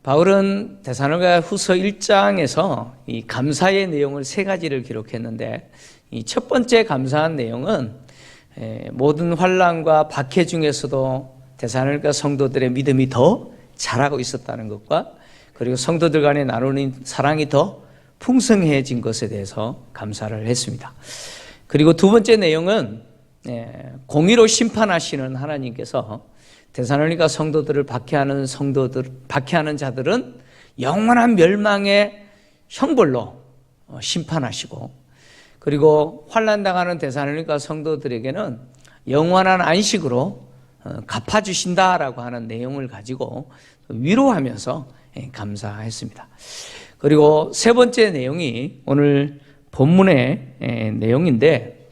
바울은 데살로니가 후서 1장에서 이 감사의 내용을 세 가지를 기록했는데, 이 첫 번째 감사한 내용은 모든 환난과 박해 중에서도 데살로니가 성도들의 믿음이 더 자라고 있었다는 것과, 그리고 성도들 간에 나누는 사랑이 더 풍성해진 것에 대해서 감사를 했습니다. 그리고 두 번째 내용은 공의로 심판하시는 하나님께서 데살로니가 성도들을 박해하는 자들은 영원한 멸망의 형벌로 심판하시고, 그리고 환난당하는 데살로니가 성도들에게는 영원한 안식으로 갚아주신다라고 하는 내용을 가지고 위로하면서 감사했습니다. 그리고 세 번째 내용이 오늘 본문의 내용인데,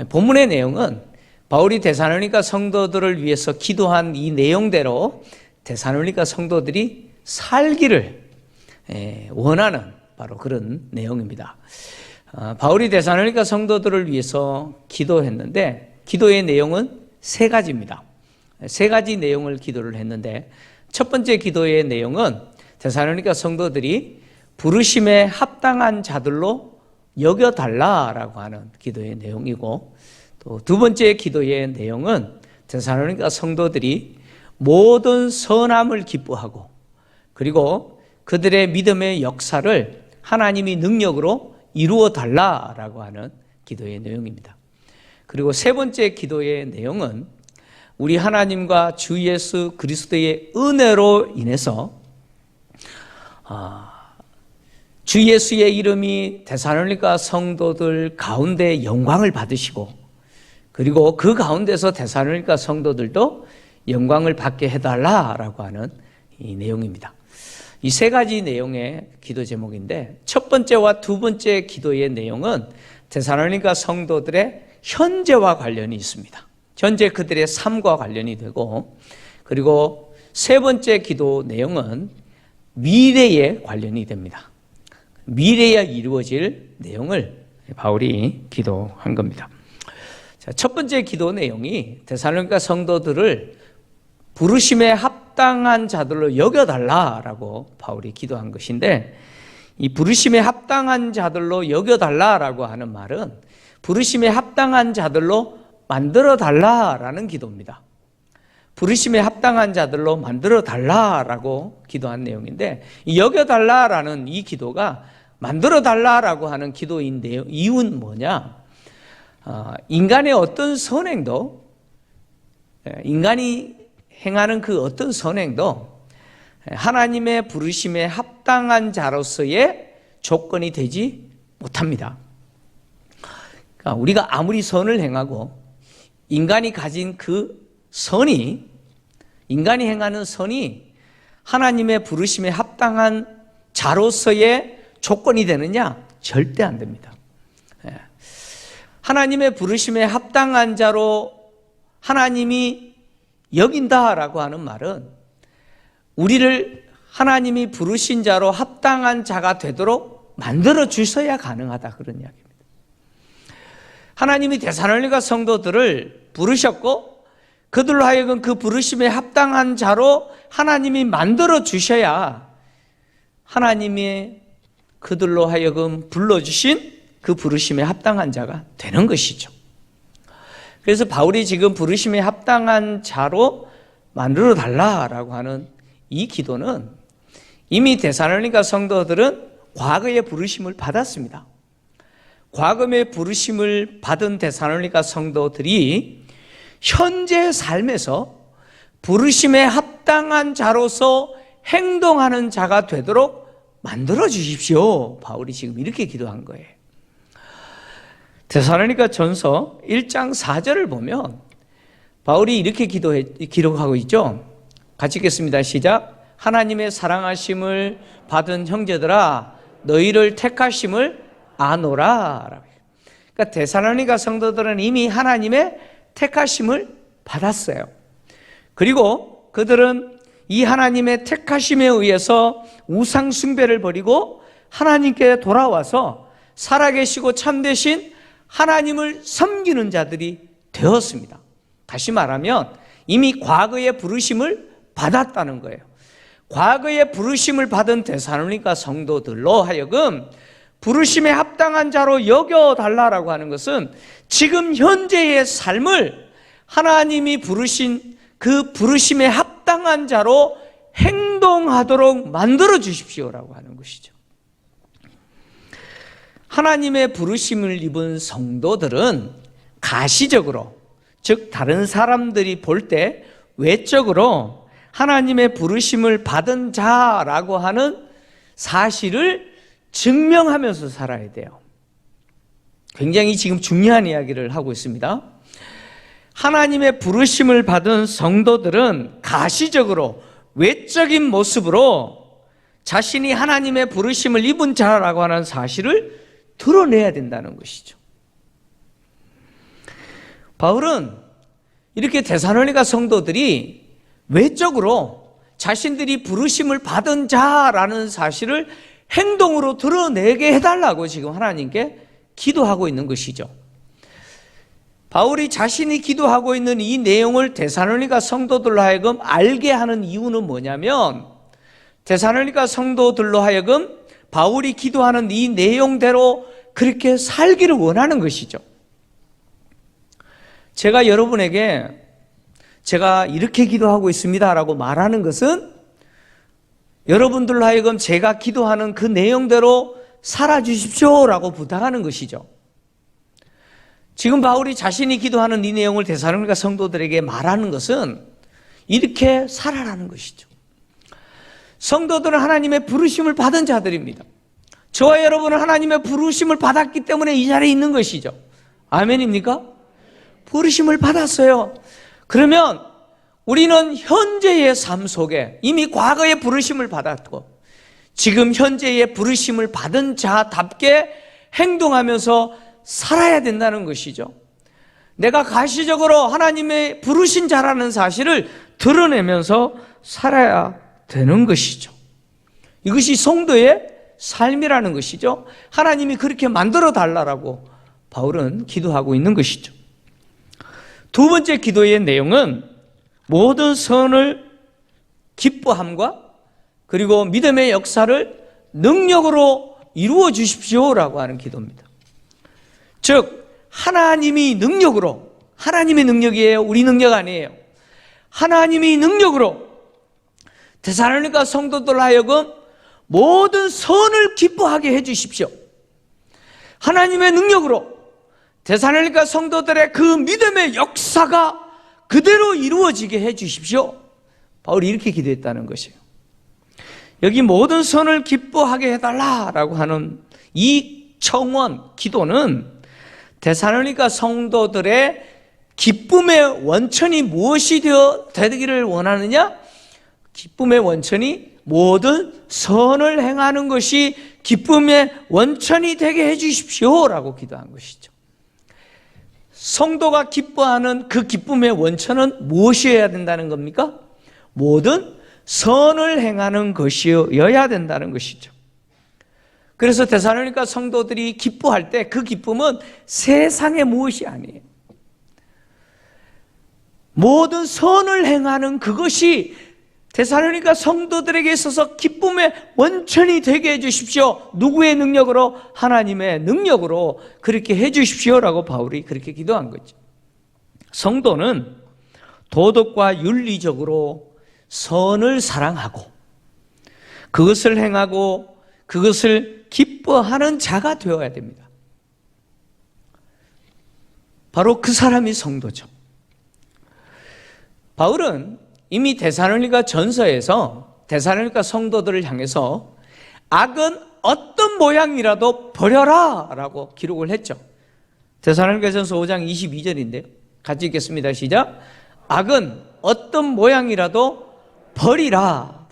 본문의 내용은 바울이 데살로니가 성도들을 위해서 기도한 이 내용대로 데살로니가 성도들이 살기를 원하는 바로 그런 내용입니다. 바울이 데살로니가 성도들을 위해서 기도했는데, 기도의 내용은 세 가지입니다. 세 가지 내용을 기도를 했는데, 첫 번째 기도의 내용은 데살로니가 성도들이 부르심에 합당한 자들로 여겨달라라고 하는 기도의 내용이고, 또 두 번째 기도의 내용은 데살로니가 성도들이 모든 선함을 기뻐하고, 그리고 그들의 믿음의 역사를 하나님이 능력으로 이루어 달라라고 하는 기도의 내용입니다. 그리고 세 번째 기도의 내용은 우리 하나님과 주 예수 그리스도의 은혜로 인해서 주 예수의 이름이 데살로니가 성도들 가운데 영광을 받으시고, 그리고 그 가운데서 데살로니가 성도들도 영광을 받게 해달라라고 하는 이 내용입니다. 이 세 가지 내용의 기도 제목인데, 첫 번째와 두 번째 기도의 내용은 데살로니가 성도들의 현재와 관련이 있습니다. 현재 그들의 삶과 관련이 되고, 그리고 세 번째 기도 내용은 미래에 관련이 됩니다. 미래에 이루어질 내용을 바울이 기도한 겁니다. 자, 첫 번째 기도 내용이 데살로니가 성도들을 부르심에 합당한 자들로 여겨달라라고 바울이 기도한 것인데, 이 부르심에 합당한 자들로 여겨달라라고 하는 말은 부르심에 합당한 자들로 만들어달라라는 기도입니다. 부르심에 합당한 자들로 만들어달라라고 기도한 내용인데, 이 여겨달라라는 이 기도가 만들어달라라고 하는 기도인 이유는 뭐냐? 인간의 어떤 선행도, 인간이 행하는 그 어떤 선행도 하나님의 부르심에 합당한 자로서의 조건이 되지 못합니다. 그러니까 우리가 아무리 선을 행하고 인간이 가진 그 선이, 인간이 행하는 선이 하나님의 부르심에 합당한 자로서의 조건이 되느냐? 절대 안 됩니다. 하나님의 부르심에 합당한 자로 하나님이 여긴다라고 하는 말은 우리를 하나님이 부르신 자로 합당한 자가 되도록 만들어 주셔야 가능하다, 그런 이야기입니다. 하나님이 데살로니가 성도들을 부르셨고, 그들로 하여금 그 부르심에 합당한 자로 하나님이 만들어 주셔야 하나님이 그들로 하여금 불러주신 그 부르심에 합당한 자가 되는 것이죠. 그래서 바울이 지금 부르심에 합당한 자로 만들어 달라라고 하는 이 기도는 이미 데살로니가 성도들은 과거의 부르심을 받았습니다. 과거의 부르심을 받은 데살로니가 성도들이 현재 삶에서 부르심에 합당한 자로서 행동하는 자가 되도록 만들어 주십시오. 바울이 지금 이렇게 기도한 거예요. 데살로니가 전서 1장 4절을 보면 바울이 이렇게 기록하고 있죠. 같이 읽겠습니다. 시작. 하나님의 사랑하심을 받은 형제들아, 너희를 택하심을 아노라. 그러니까 데살로니가 성도들은 이미 하나님의 택하심을 받았어요. 그리고 그들은 이 하나님의 택하심에 의해서 우상 숭배를 버리고 하나님께 돌아와서 살아계시고 참되신 하나님을 섬기는 자들이 되었습니다. 다시 말하면 이미 과거의 부르심을 받았다는 거예요. 과거에 부르심을 받은 데살로니가 성도들로 하여금 부르심에 합당한 자로 여겨달라고 하는 것은 지금 현재의 삶을 하나님이 부르신 그 부르심에 합당한 자로 행동하도록 만들어 주십시오라고 하는 것이죠. 하나님의 부르심을 입은 성도들은 가시적으로, 즉 다른 사람들이 볼 때 외적으로 하나님의 부르심을 받은 자라고 하는 사실을 증명하면서 살아야 돼요. 굉장히 지금 중요한 이야기를 하고 있습니다. 하나님의 부르심을 받은 성도들은 가시적으로 외적인 모습으로 자신이 하나님의 부르심을 입은 자라고 하는 사실을 드러내야 된다는 것이죠. 바울은 이렇게 데살로니가 성도들이 외적으로 자신들이 부르심을 받은 자라는 사실을 행동으로 드러내게 해달라고 지금 하나님께 기도하고 있는 것이죠. 바울이 자신이 기도하고 있는 이 내용을 데살로니가 성도들로 하여금 알게 하는 이유는 뭐냐면, 데살로니가 성도들로 하여금 바울이 기도하는 이 내용대로 그렇게 살기를 원하는 것이죠. 제가 여러분에게 제가 이렇게 기도하고 있습니다라고 말하는 것은 여러분들로 하여금 제가 기도하는 그 내용대로 살아주십시오라고 부탁하는 것이죠. 지금 바울이 자신이 기도하는 이 내용을 데살로니가 성도들에게 말하는 것은 이렇게 살아라는 것이죠. 성도들은 하나님의 부르심을 받은 자들입니다. 저와 여러분은 하나님의 부르심을 받았기 때문에 이 자리에 있는 것이죠. 아멘입니까? 부르심을 받았어요. 그러면 우리는 현재의 삶 속에 이미 과거의 부르심을 받았고 지금 현재의 부르심을 받은 자답게 행동하면서 살아야 된다는 것이죠. 내가 가시적으로 하나님의 부르신 자라는 사실을 드러내면서 살아야 되는 것이죠. 이것이 성도의 삶이라는 것이죠. 하나님이 그렇게 만들어 달라고 바울은 기도하고 있는 것이죠. 두 번째 기도의 내용은 모든 선을 기뻐함과 그리고 믿음의 역사를 능력으로 이루어 주십시오라고 하는 기도입니다. 즉 하나님이 능력으로, 하나님의 능력이에요. 우리 능력 아니에요. 하나님이 능력으로 데살로니가 성도들 하여금 모든 선을 기뻐하게 해 주십시오. 하나님의 능력으로 데살로니가 성도들의 그 믿음의 역사가 그대로 이루어지게 해 주십시오. 바울이 이렇게 기도했다는 것이에요. 여기 모든 선을 기뻐하게 해달라라고 하는 이 청원, 기도는 데살로니가 성도들의 기쁨의 원천이 무엇이 되기를 원하느냐? 기쁨의 원천이 모든 선을 행하는 것이 기쁨의 원천이 되게 해 주십시오라고 기도한 것이죠. 성도가 기뻐하는 그 기쁨의 원천은 무엇이어야 된다는 겁니까? 모든 선을 행하는 것이어야 된다는 것이죠. 그래서 데살로니가 성도들이 기뻐할 때 그 기쁨은 세상의 무엇이 아니에요. 모든 선을 행하는 그것이 데살로니가 성도들에게 있어서 기쁨의 원천이 되게 해주십시오. 누구의 능력으로? 하나님의 능력으로 그렇게 해주십시오라고 바울이 그렇게 기도한 거죠. 성도는 도덕과 윤리적으로 선을 사랑하고 그것을 행하고 그것을 기뻐하는 자가 되어야 됩니다. 바로 그 사람이 성도죠. 바울은 이미 데살로니가 전서에서 데살로니가 성도들을 향해서 악은 어떤 모양이라도 버려라 라고 기록을 했죠. 데살로니가 전서 5장 22절인데요. 같이 읽겠습니다. 시작. 악은 어떤 모양이라도 버리라.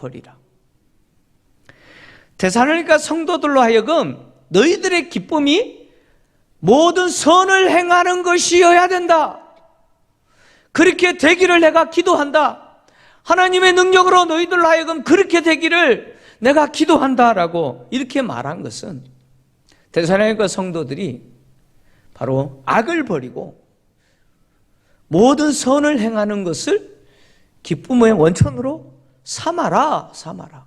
데살로니가 성도들로 하여금 너희들의 기쁨이 모든 선을 행하는 것이어야 된다. 그렇게 되기를 내가 기도한다. 하나님의 능력으로 너희들로 하여금 그렇게 되기를 내가 기도한다라고 이렇게 말한 것은 데살로니가 성도들이 바로 악을 버리고 모든 선을 행하는 것을 기쁨의 원천으로 삼아라, 삼아라.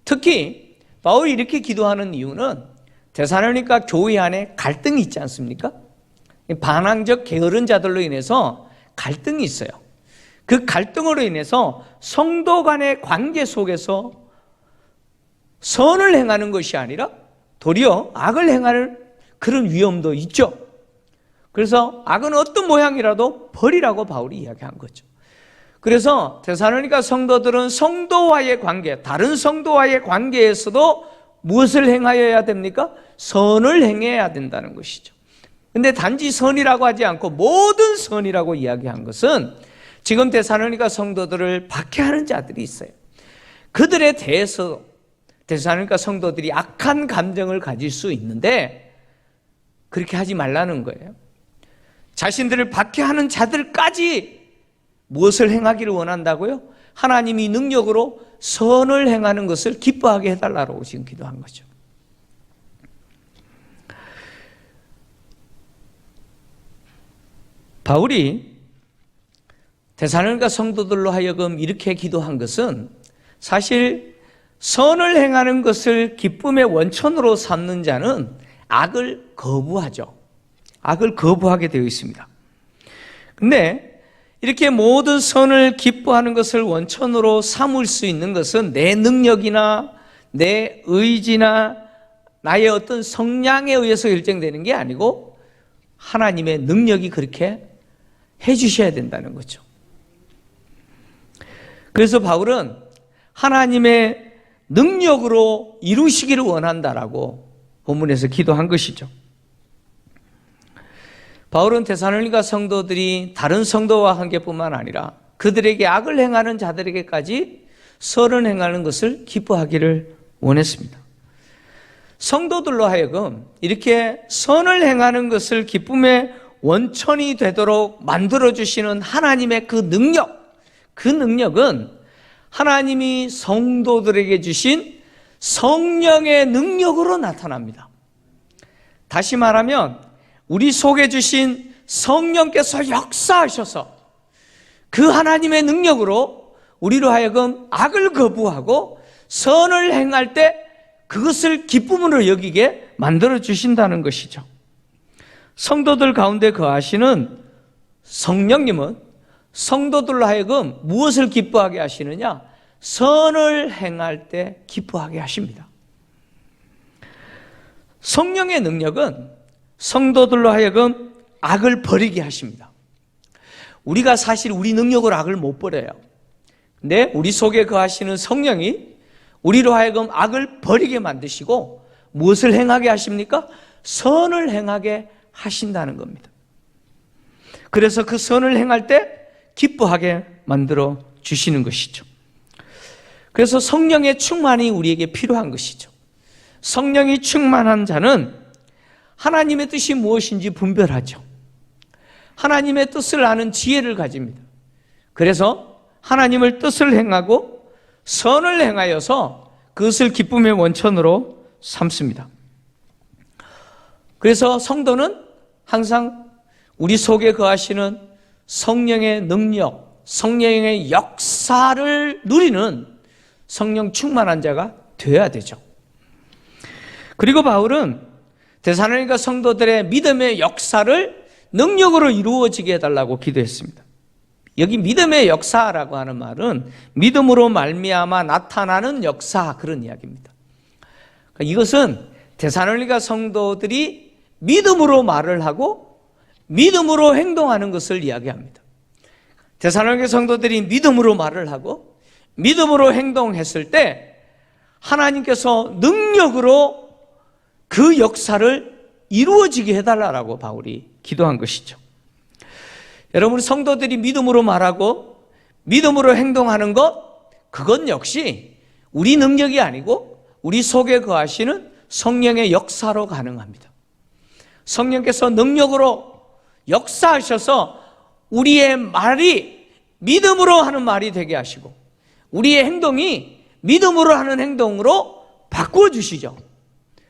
특히 바울이 이렇게 기도하는 이유는 데살로니가 교회 안에 갈등이 있지 않습니까? 반항적 게으른 자들로 인해서 갈등이 있어요. 그 갈등으로 인해서 성도 간의 관계 속에서 선을 행하는 것이 아니라 도리어 악을 행하는 그런 위험도 있죠. 그래서 악은 어떤 모양이라도 버리라고 바울이 이야기한 거죠. 그래서 데살로니가 성도들은 성도와의 관계, 다른 성도와의 관계에서도 무엇을 행하여야 됩니까? 선을 행해야 된다는 것이죠. 근데 단지 선이라고 하지 않고 모든 선이라고 이야기한 것은 지금 데살로니가 성도들을 박해하는 자들이 있어요. 그들에 대해서 데살로니가 성도들이 악한 감정을 가질 수 있는데 그렇게 하지 말라는 거예요. 자신들을 박해하는 자들까지 무엇을 행하기를 원한다고요? 하나님이 능력으로 선을 행하는 것을 기뻐하게 해달라고 지금 기도한 거죠. 바울이 데살로니가 성도들로 하여금 이렇게 기도한 것은 사실 선을 행하는 것을 기쁨의 원천으로 삼는 자는 악을 거부하죠. 악을 거부하게 되어 있습니다. 근데 이렇게 모든 선을 기뻐하는 것을 원천으로 삼을 수 있는 것은 내 능력이나 내 의지나 나의 어떤 성량에 의해서 결정되는 게 아니고 하나님의 능력이 그렇게 해주셔야 된다는 거죠. 그래서 바울은 하나님의 능력으로 이루시기를 원한다라고 본문에서 기도한 것이죠. 바울은 데살로니가 성도들이 다른 성도와 관계뿐만 아니라 그들에게 악을 행하는 자들에게까지 선을 행하는 것을 기뻐하기를 원했습니다. 성도들로 하여금 이렇게 선을 행하는 것을 기쁨의 원천이 되도록 만들어주시는 하나님의 그 능력은 하나님이 성도들에게 주신 성령의 능력으로 나타납니다. 다시 말하면 우리 속에 주신 성령께서 역사하셔서 그 하나님의 능력으로 우리로 하여금 악을 거부하고 선을 행할 때 그것을 기쁨으로 여기게 만들어 주신다는 것이죠. 성도들 가운데 거하시는 성령님은 성도들로 하여금 무엇을 기뻐하게 하시느냐? 선을 행할 때 기뻐하게 하십니다. 성령의 능력은 성도들로 하여금 악을 버리게 하십니다. 우리가 사실 우리 능력으로 악을 못 버려요. 근데 우리 속에 거하시는 성령이 우리로 하여금 악을 버리게 만드시고 무엇을 행하게 하십니까? 선을 행하게 하신다는 겁니다. 그래서 그 선을 행할 때 기뻐하게 만들어 주시는 것이죠. 그래서 성령의 충만이 우리에게 필요한 것이죠. 성령이 충만한 자는 하나님의 뜻이 무엇인지 분별하죠. 하나님의 뜻을 아는 지혜를 가집니다. 그래서 하나님의 뜻을 행하고 선을 행하여서 그것을 기쁨의 원천으로 삼습니다. 그래서 성도는 항상 우리 속에 거하시는 성령의 능력, 성령의 역사를 누리는 성령 충만한 자가 되어야 되죠. 그리고 바울은 데살로니가 성도들의 믿음의 역사를 능력으로 이루어지게 해달라고 기도했습니다. 여기 믿음의 역사라고 하는 말은 믿음으로 말미암아 나타나는 역사, 그런 이야기입니다. 이것은 데살로니가 성도들이 믿음으로 말을 하고 믿음으로 행동하는 것을 이야기합니다. 데살로니가 성도들이 믿음으로 말을 하고 믿음으로 행동했을 때 하나님께서 능력으로 그 역사를 이루어지게 해달라고 바울이 기도한 것이죠. 여러분, 성도들이 믿음으로 말하고 믿음으로 행동하는 것, 그건 역시 우리 능력이 아니고 우리 속에 거하시는 성령의 역사로 가능합니다. 성령께서 능력으로 역사하셔서 우리의 말이 믿음으로 하는 말이 되게 하시고 우리의 행동이 믿음으로 하는 행동으로 바꾸어 주시죠.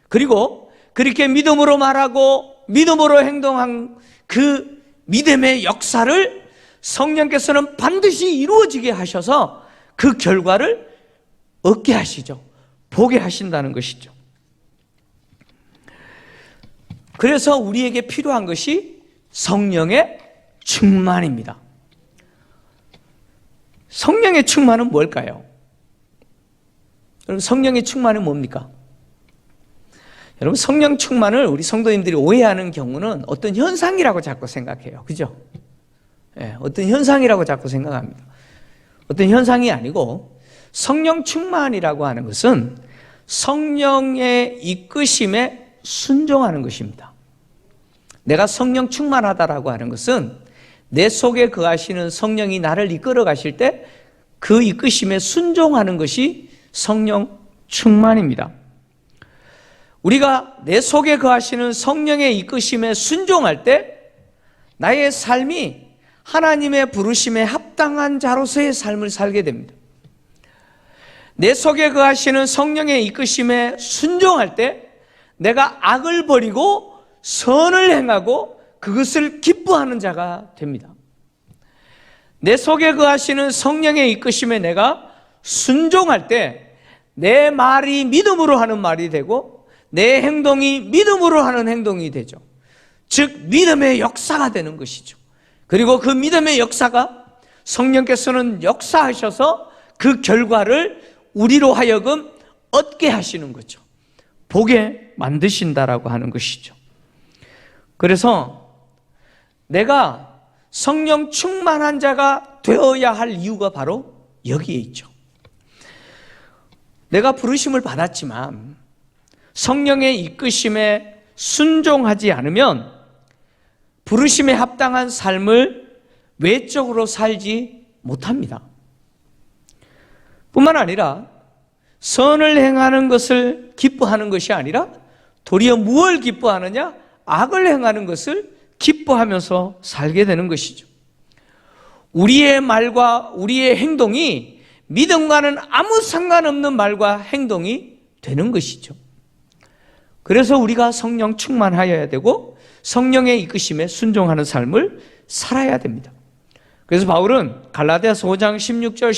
그리고 그렇게 믿음으로 말하고 믿음으로 행동한 그 믿음의 역사를 성령께서는 반드시 이루어지게 하셔서 그 결과를 얻게 하시죠. 보게 하신다는 것이죠. 그래서 우리에게 필요한 것이 성령의 충만입니다. 성령의 충만은 뭘까요? 여러분, 성령의 충만은 뭡니까? 여러분, 성령 충만을 우리 성도님들이 오해하는 경우는 어떤 현상이라고 자꾸 생각해요. 그죠? 예, 어떤 현상이라고 자꾸 생각합니다. 어떤 현상이 아니고, 성령 충만이라고 하는 것은 성령의 이끄심에 순종하는 것입니다. 내가 성령 충만하다라고 하는 것은 내 속에 거하시는 성령이 나를 이끌어 가실 때 그 이끄심에 순종하는 것이 성령 충만입니다. 우리가 내 속에 거하시는 성령의 이끄심에 순종할 때 나의 삶이 하나님의 부르심에 합당한 자로서의 삶을 살게 됩니다. 내 속에 거하시는 성령의 이끄심에 순종할 때 내가 악을 버리고 선을 행하고 그것을 기뻐하는 자가 됩니다. 내 속에 거하시는 성령의 이끄심에 내가 순종할 때 내 말이 믿음으로 하는 말이 되고 내 행동이 믿음으로 하는 행동이 되죠. 즉 믿음의 역사가 되는 것이죠. 그리고 그 믿음의 역사가 성령께서는 역사하셔서 그 결과를 우리로 하여금 얻게 하시는 거죠. 보게 만드신다라고 하는 것이죠. 그래서 내가 성령 충만한 자가 되어야 할 이유가 바로 여기에 있죠. 내가 부르심을 받았지만 성령의 이끄심에 순종하지 않으면 부르심에 합당한 삶을 외적으로 살지 못합니다. 뿐만 아니라 선을 행하는 것을 기뻐하는 것이 아니라 도리어 무엇을 기뻐하느냐? 악을 행하는 것을 기뻐하면서 살게 되는 것이죠. 우리의 말과 우리의 행동이 믿음과는 아무 상관없는 말과 행동이 되는 것이죠. 그래서 우리가 성령 충만하여야 되고 성령의 이끄심에 순종하는 삶을 살아야 됩니다. 그래서 바울은 갈라디아서 5장 16절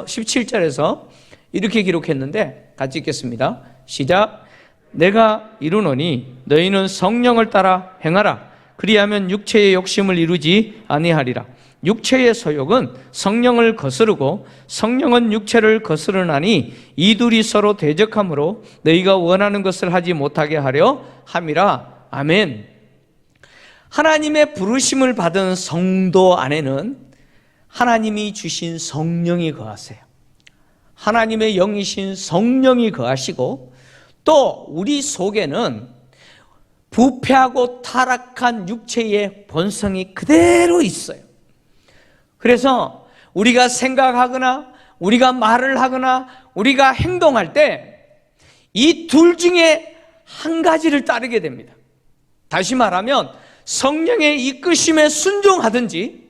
17절에서 이렇게 기록했는데 같이 읽겠습니다. 시작. 내가 이르노니 너희는 성령을 따라 행하라. 그리하면 육체의 욕심을 이루지 아니하리라. 육체의 소욕은 성령을 거스르고 성령은 육체를 거스르나니 이 둘이 서로 대적하므로 너희가 원하는 것을 하지 못하게 하려 함이라. 아멘. 하나님의 부르심을 받은 성도 안에는 하나님이 주신 성령이 거하세요. 하나님의 영이신 성령이 거하시고 또 우리 속에는 부패하고 타락한 육체의 본성이 그대로 있어요. 그래서 우리가 생각하거나 우리가 말을 하거나 우리가 행동할 때 이 둘 중에 한 가지를 따르게 됩니다. 다시 말하면 성령의 이끄심에 순종하든지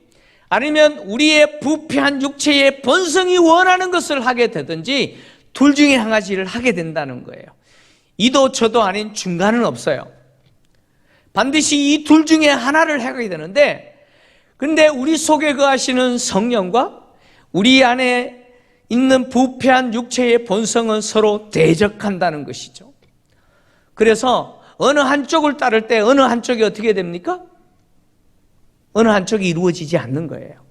아니면 우리의 부패한 육체의 본성이 원하는 것을 하게 되든지 둘 중에 한 가지를 하게 된다는 거예요. 이도 저도 아닌 중간은 없어요. 반드시 이 둘 중에 하나를 하게 되는데 근데 우리 속에 거하시는 성령과 우리 안에 있는 부패한 육체의 본성은 서로 대적한다는 것이죠. 그래서 어느 한쪽을 따를 때 어느 한쪽이 어떻게 됩니까? 어느 한쪽이 이루어지지 않는 거예요.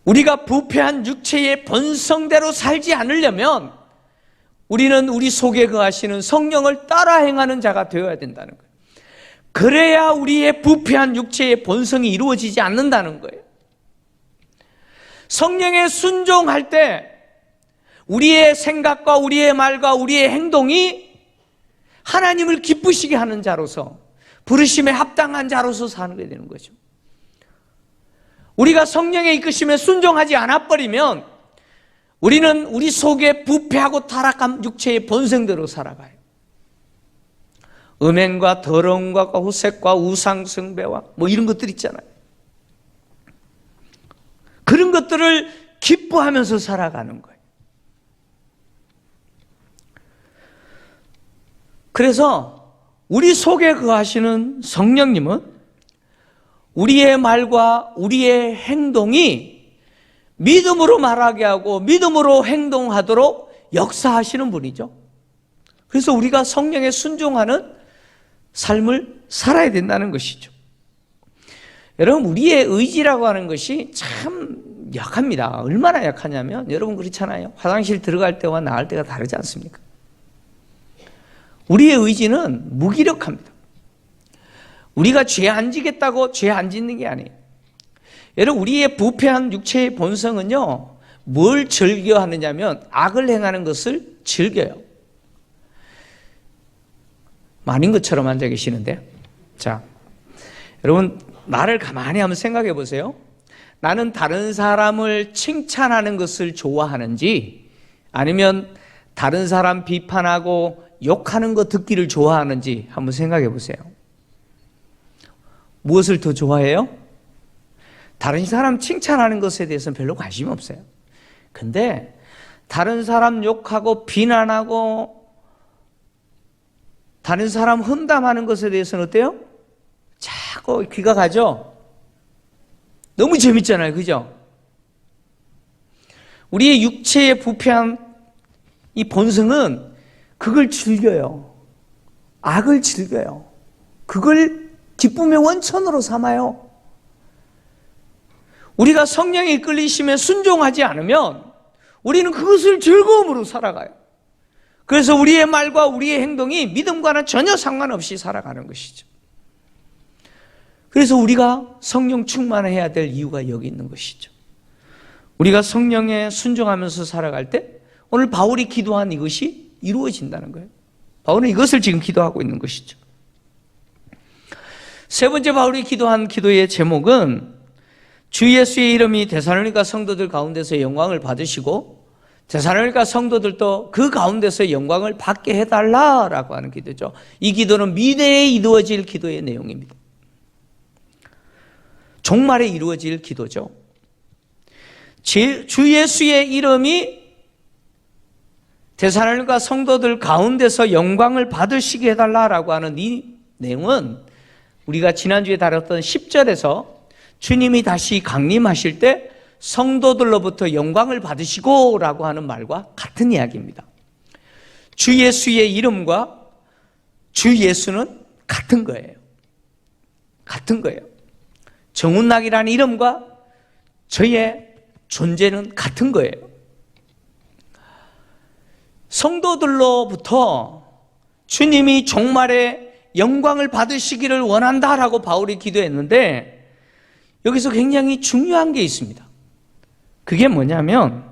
우리가 부패한 육체의 본성대로 살지 않으려면 우리는 우리 속에 거하시는 성령을 따라 행하는 자가 되어야 된다는 거예요. 그래야 우리의 부패한 육체의 본성이 이루어지지 않는다는 거예요. 성령에 순종할 때 우리의 생각과 우리의 말과 우리의 행동이 하나님을 기쁘시게 하는 자로서 부르심에 합당한 자로서 사는 게 되는 거죠. 우리가 성령의 이끄심에 순종하지 않아버리면 우리는 우리 속에 부패하고 타락한 육체의 본성대로 살아가요. 음행과 더러움과 후색과 우상숭배와 뭐 이런 것들 있잖아요. 그런 것들을 기뻐하면서 살아가는 거예요. 그래서 우리 속에 거하시는 성령님은 우리의 말과 우리의 행동이 믿음으로 말하게 하고 믿음으로 행동하도록 역사하시는 분이죠. 그래서 우리가 성령에 순종하는 삶을 살아야 된다는 것이죠. 여러분, 우리의 의지라고 하는 것이 참 약합니다. 얼마나 약하냐면, 여러분 그렇잖아요. 화장실 들어갈 때와 나갈 때가 다르지 않습니까? 우리의 의지는 무기력합니다. 우리가 죄 안 지겠다고 죄 안 짓는 게 아니에요. 여러분, 우리의 부패한 육체의 본성은요, 뭘 즐겨하느냐면 악을 행하는 것을 즐겨요. 아닌 것처럼 앉아 계시는데, 자, 여러분 나를 가만히 한번 생각해 보세요. 나는 다른 사람을 칭찬하는 것을 좋아하는지, 아니면 다른 사람 비판하고 욕하는 거 듣기를 좋아하는지 한번 생각해 보세요. 무엇을 더 좋아해요? 다른 사람 칭찬하는 것에 대해서는 별로 관심이 없어요. 근데 다른 사람 욕하고 비난하고 다른 사람 험담하는 것에 대해서는 어때요? 자꾸 귀가 가죠? 너무 재밌잖아요. 그죠? 우리의 육체의 부패한 이 본성은 그걸 즐겨요. 악을 즐겨요. 그걸 기쁨의 원천으로 삼아요. 우리가 성령에 이끌리심에 순종하지 않으면 우리는 그것을 즐거움으로 살아가요. 그래서 우리의 말과 우리의 행동이 믿음과는 전혀 상관없이 살아가는 것이죠. 그래서 우리가 성령 충만해야 될 이유가 여기 있는 것이죠. 우리가 성령에 순종하면서 살아갈 때 오늘 바울이 기도한 이것이 이루어진다는 거예요. 바울은 이것을 지금 기도하고 있는 것이죠. 세 번째 바울이 기도한 기도의 제목은 주 예수의 이름이 데살로니가 성도들 가운데서 영광을 받으시고 데살로니가 성도들도 그 가운데서 영광을 받게 해달라라고 하는 기도죠. 이 기도는 미래에 이루어질 기도의 내용입니다. 종말에 이루어질 기도죠. 주 예수의 이름이 데살로니가 성도들 가운데서 영광을 받으시게 해달라라고 하는 이 내용은 우리가 지난주에 다뤘던 10절에서 주님이 다시 강림하실 때 성도들로부터 영광을 받으시고 라고 하는 말과 같은 이야기입니다. 주 예수의 이름과 주 예수는 같은 거예요. 같은 거예요. 정운락이라는 이름과 저의 존재는 같은 거예요. 성도들로부터 주님이 종말에 영광을 받으시기를 원한다라고 바울이 기도했는데 여기서 굉장히 중요한 게 있습니다. 그게 뭐냐면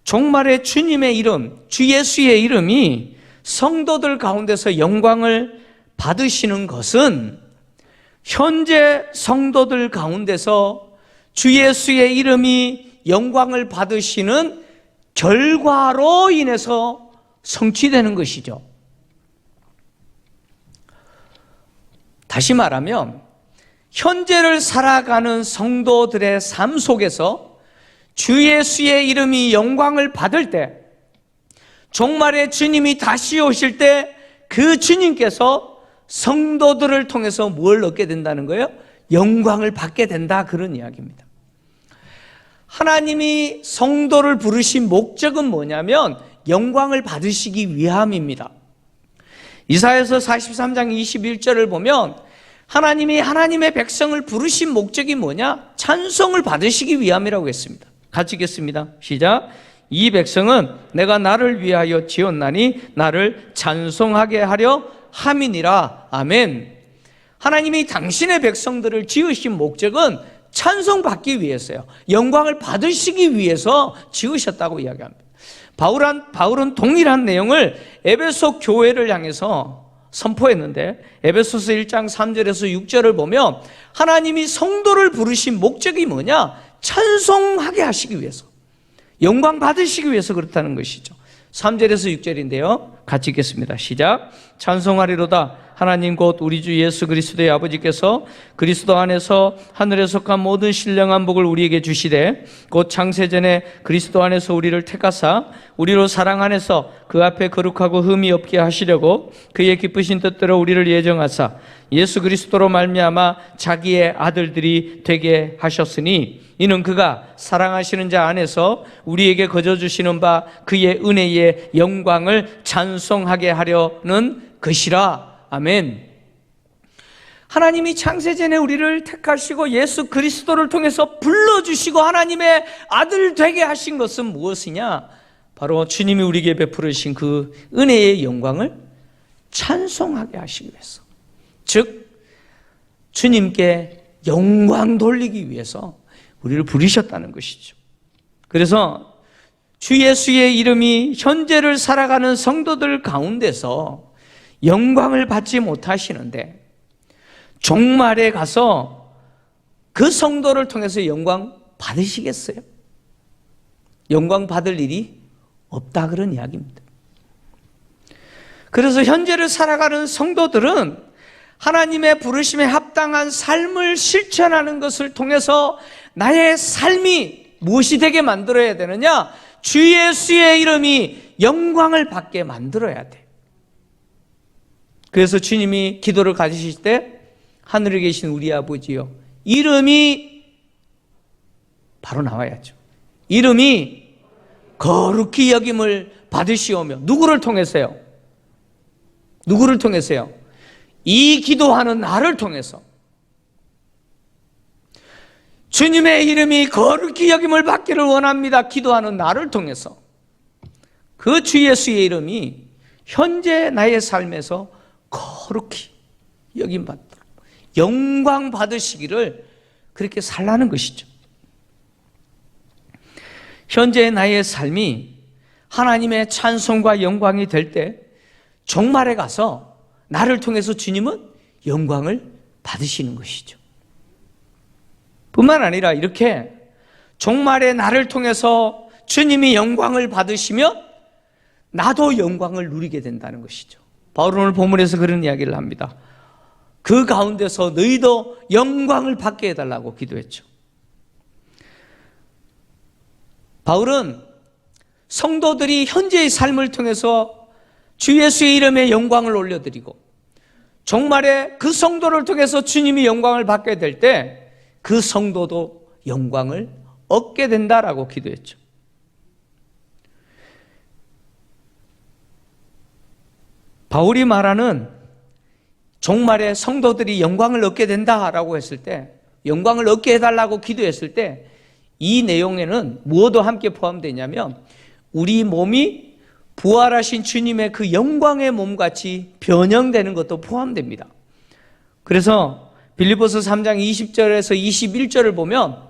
종말에 주님의 이름, 주 예수의 이름이 성도들 가운데서 영광을 받으시는 것은 현재 성도들 가운데서 주 예수의 이름이 영광을 받으시는 결과로 인해서 성취되는 것이죠. 다시 말하면 현재를 살아가는 성도들의 삶 속에서 주 예수의 이름이 영광을 받을 때, 종말에 주님이 다시 오실 때 그 주님께서 성도들을 통해서 뭘 얻게 된다는 거예요? 영광을 받게 된다, 그런 이야기입니다. 하나님이 성도를 부르신 목적은 뭐냐면 영광을 받으시기 위함입니다. 이사야서 43장 21절을 보면 하나님이 하나님의 백성을 부르신 목적이 뭐냐? 찬송을 받으시기 위함이라고 했습니다. 같이 읽겠습니다. 시작. 이 백성은 내가 나를 위하여 지었나니 나를 찬송하게 하려 함이니라. 아멘. 하나님이 당신의 백성들을 지으신 목적은 찬송받기 위해서요. 영광을 받으시기 위해서 지으셨다고 이야기합니다. 바울은 동일한 내용을 에베소 교회를 향해서 선포했는데 에베소서 1장 3절에서 6절을 보면 하나님이 성도를 부르신 목적이 뭐냐? 찬송하게 하시기 위해서, 영광 받으시기 위해서 그렇다는 것이죠. 3절에서 6절인데요. 같이 읽겠습니다. 시작. 찬송하리로다 하나님 곧 우리 주 예수 그리스도의 아버지께서 그리스도 안에서 하늘에 속한 모든 신령한 복을 우리에게 주시되 곧 창세전에 그리스도 안에서 우리를 택하사 우리로 사랑 안에서 그 앞에 거룩하고 흠이 없게 하시려고 그의 기쁘신 뜻대로 우리를 예정하사 예수 그리스도로 말미암아 자기의 아들들이 되게 하셨으니 이는 그가 사랑하시는 자 안에서 우리에게 거저 주시는 바 그의 은혜의 영광을 찬송하게 하려는 것이라. 아멘. 하나님이 창세전에 우리를 택하시고 예수 그리스도를 통해서 불러주시고 하나님의 아들 되게 하신 것은 무엇이냐? 바로 주님이 우리에게 베풀으신 그 은혜의 영광을 찬송하게 하시기 위해서, 즉 주님께 영광 돌리기 위해서 우리를 부르셨다는 것이죠. 그래서 주 예수의 이름이 현재를 살아가는 성도들 가운데서 영광을 받지 못하시는데 종말에 가서 그 성도를 통해서 영광 받으시겠어요? 영광 받을 일이 없다, 그런 이야기입니다. 그래서 현재를 살아가는 성도들은 하나님의 부르심에 합당한 삶을 실천하는 것을 통해서 나의 삶이 무엇이 되게 만들어야 되느냐? 주 예수의 이름이 영광을 받게 만들어야 돼. 그래서 주님이 기도를 가지실 때 하늘에 계신 우리 아버지요, 이름이 바로 나와야죠. 이름이 거룩히 여김을 받으시오며. 누구를 통해서요? 누구를 통해서요? 이 기도하는 나를 통해서. 주님의 이름이 거룩히 여김을 받기를 원합니다. 기도하는 나를 통해서 그 주 예수의 이름이 현재 나의 삶에서 거룩히 여김 받도록 영광 받으시기를 그렇게 살라는 것이죠. 현재 나의 삶이 하나님의 찬송과 영광이 될 때 종말에 가서 나를 통해서 주님은 영광을 받으시는 것이죠. 뿐만 아니라 이렇게 종말에 나를 통해서 주님이 영광을 받으시면 나도 영광을 누리게 된다는 것이죠. 바울은 오늘 본문에서 그런 이야기를 합니다. 그 가운데서 너희도 영광을 받게 해달라고 기도했죠. 바울은 성도들이 현재의 삶을 통해서 주 예수의 이름에 영광을 올려드리고 종말에 그 성도를 통해서 주님이 영광을 받게 될 때 그 성도도 영광을 얻게 된다라고 기도했죠. 바울이 말하는 종말에 성도들이 영광을 얻게 된다라고 했을 때, 영광을 얻게 해달라고 기도했을 때 이 내용에는 무엇도 함께 포함되냐면 우리 몸이 부활하신 주님의 그 영광의 몸같이 변형되는 것도 포함됩니다. 그래서 빌립보서 3장 20절에서 21절을 보면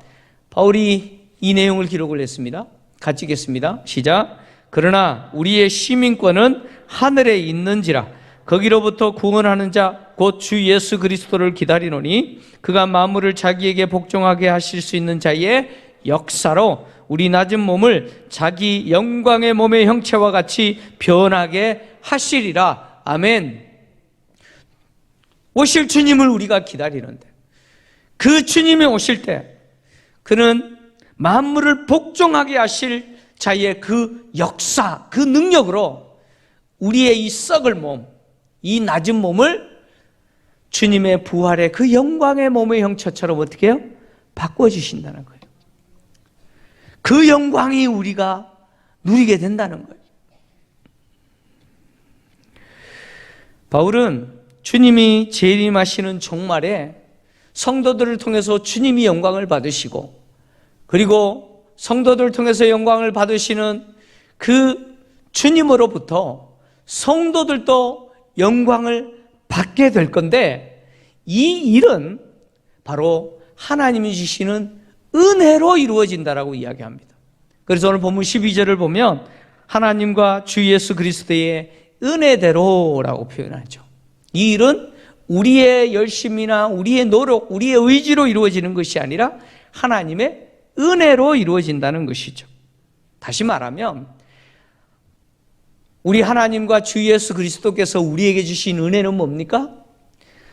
바울이 이 내용을 기록을 했습니다. 같이 읽겠습니다. 시작. 그러나 우리의 시민권은 하늘에 있는지라 거기로부터 구원하는 자 곧 주 예수 그리스도를 기다리노니 그가 만물을 자기에게 복종하게 하실 수 있는 자의 역사로 우리 낮은 몸을 자기 영광의 몸의 형체와 같이 변하게 하시리라. 아멘. 오실 주님을 우리가 기다리는데 그 주님이 오실 때 그는 만물을 복종하게 하실 자의 그 역사, 그 능력으로 우리의 이 썩을 몸, 이 낮은 몸을 주님의 부활의 그 영광의 몸의 형체처럼 어떻게 해요? 바꿔주신다는 거예요. 그 영광이 우리가 누리게 된다는 거예요. 바울은 주님이 재림하시는 종말에 성도들을 통해서 주님이 영광을 받으시고 그리고 성도들을 통해서 영광을 받으시는 그 주님으로부터 성도들도 영광을 받게 될 건데 이 일은 바로 하나님이 주시는 은혜로 이루어진다라고 이야기합니다. 그래서 오늘 본문 12절을 보면 하나님과 주 예수 그리스도의 은혜대로라고 표현하죠. 이 일은 우리의 열심이나 우리의 노력, 우리의 의지로 이루어지는 것이 아니라 하나님의 은혜로 이루어진다는 것이죠. 다시 말하면 우리 하나님과 주 예수 그리스도께서 우리에게 주신 은혜는 뭡니까?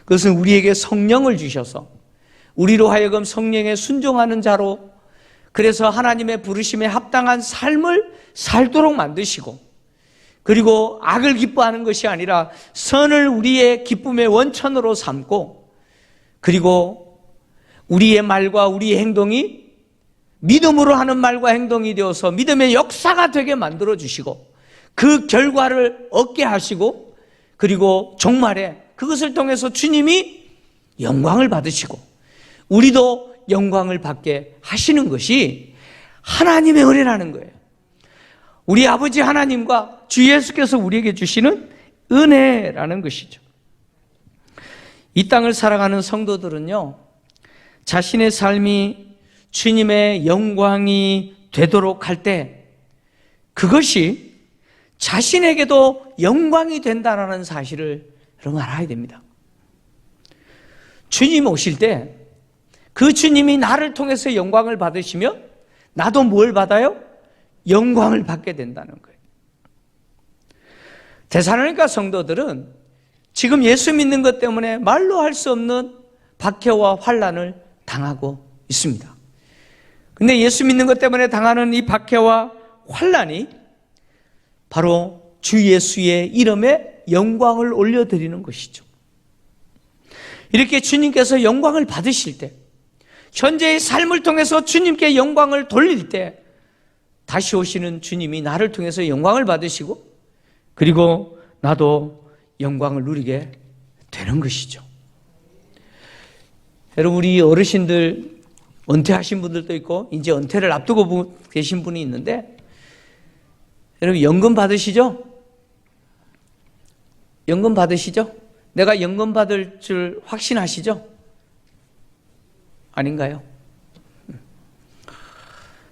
그것은 우리에게 성령을 주셔서 우리로 하여금 성령에 순종하는 자로, 그래서 하나님의 부르심에 합당한 삶을 살도록 만드시고, 그리고 악을 기뻐하는 것이 아니라 선을 우리의 기쁨의 원천으로 삼고, 그리고 우리의 말과 우리의 행동이 믿음으로 하는 말과 행동이 되어서 믿음의 역사가 되게 만들어 주시고, 그 결과를 얻게 하시고, 그리고 종말에 그것을 통해서 주님이 영광을 받으시고 우리도 영광을 받게 하시는 것이 하나님의 은혜라는 거예요. 우리 아버지 하나님과 주 예수께서 우리에게 주시는 은혜라는 것이죠. 이 땅을 살아가는 성도들은요, 자신의 삶이 주님의 영광이 되도록 할 때 그것이 자신에게도 영광이 된다는 사실을 여러분 알아야 됩니다. 주님 오실 때 그 주님이 나를 통해서 영광을 받으시면 나도 뭘 받아요? 영광을 받게 된다는 거예요. 데살로니가 성도들은 지금 예수 믿는 것 때문에 말로 할 수 없는 박해와 환난을 당하고 있습니다. 근데 예수 믿는 것 때문에 당하는 이 박해와 환난이 바로 주 예수의 이름에 영광을 올려드리는 것이죠. 이렇게 주님께서 영광을 받으실 때, 현재의 삶을 통해서 주님께 영광을 돌릴 때 다시 오시는 주님이 나를 통해서 영광을 받으시고, 그리고 나도 영광을 누리게 되는 것이죠. 여러분, 우리 어르신들 은퇴하신 분들도 있고 이제 은퇴를 앞두고 계신 분이 있는데, 여러분 연금 받으시죠? 연금 받으시죠? 내가 연금 받을 줄 확신하시죠? 아닌가요?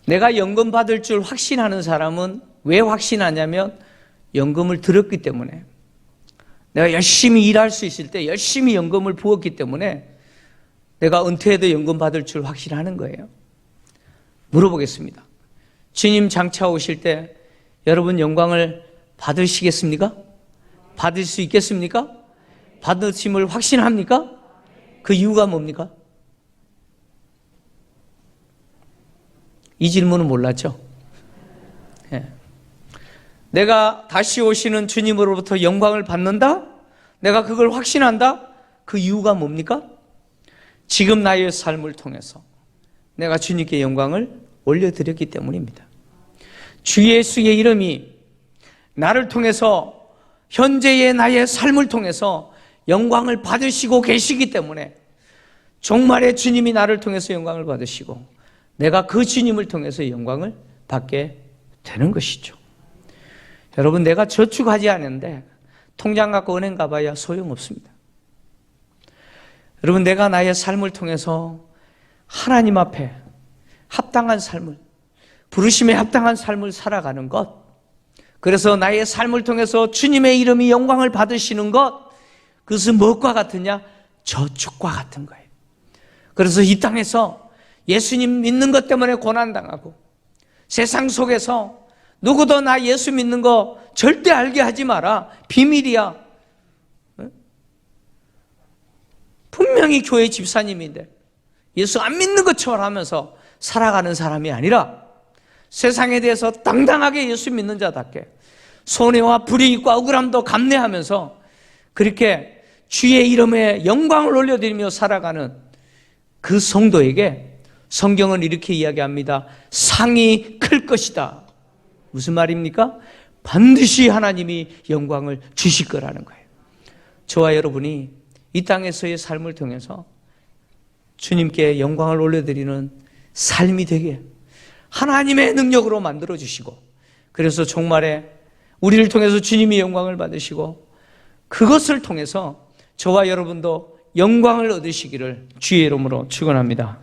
내가 연금 받을 줄 확신하는 사람은 왜 확신하냐면 연금을 들었기 때문에, 내가 열심히 일할 수 있을 때 열심히 연금을 부었기 때문에 내가 은퇴해도 연금 받을 줄 확신하는 거예요. 물어보겠습니다. 주님 장차 오실 때 여러분 영광을 받으시겠습니까? 받을 수 있겠습니까? 받으심을 확신합니까? 그 이유가 뭡니까? 이 질문은 몰랐죠? 예. 내가 다시 오시는 주님으로부터 영광을 받는다? 내가 그걸 확신한다? 그 이유가 뭡니까? 지금 나의 삶을 통해서 내가 주님께 영광을 올려드렸기 때문입니다. 주 예수의 이름이 나를 통해서, 현재의 나의 삶을 통해서 영광을 받으시고 계시기 때문에 종말에 주님이 나를 통해서 영광을 받으시고 내가 그 주님을 통해서 영광을 받게 되는 것이죠. 여러분, 내가 저축하지 않는데 통장 갖고 은행 가봐야 소용없습니다. 여러분, 내가 나의 삶을 통해서 하나님 앞에 합당한 삶을, 부르심에 합당한 삶을 살아가는 것, 그래서 나의 삶을 통해서 주님의 이름이 영광을 받으시는 것, 그것은 무엇과 같으냐? 저축과 같은 거예요. 그래서 이 땅에서 예수님 믿는 것 때문에 고난당하고 세상 속에서 누구도 나 예수 믿는 거 절대 알게 하지 마라, 비밀이야, 분명히 교회 집사님인데 예수 안 믿는 것처럼 하면서 살아가는 사람이 아니라 세상에 대해서 당당하게 예수 믿는 자답게 손해와 불이익과 억울함도 감내하면서 그렇게 주의 이름에 영광을 올려드리며 살아가는 그 성도에게 성경은 이렇게 이야기합니다. 상이 클 것이다. 무슨 말입니까? 반드시 하나님이 영광을 주실 거라는 거예요. 저와 여러분이 이 땅에서의 삶을 통해서 주님께 영광을 올려드리는 삶이 되게 하나님의 능력으로 만들어주시고, 그래서 종말에 우리를 통해서 주님이 영광을 받으시고 그것을 통해서 저와 여러분도 영광을 얻으시기를 주의 이름으로 축원합니다.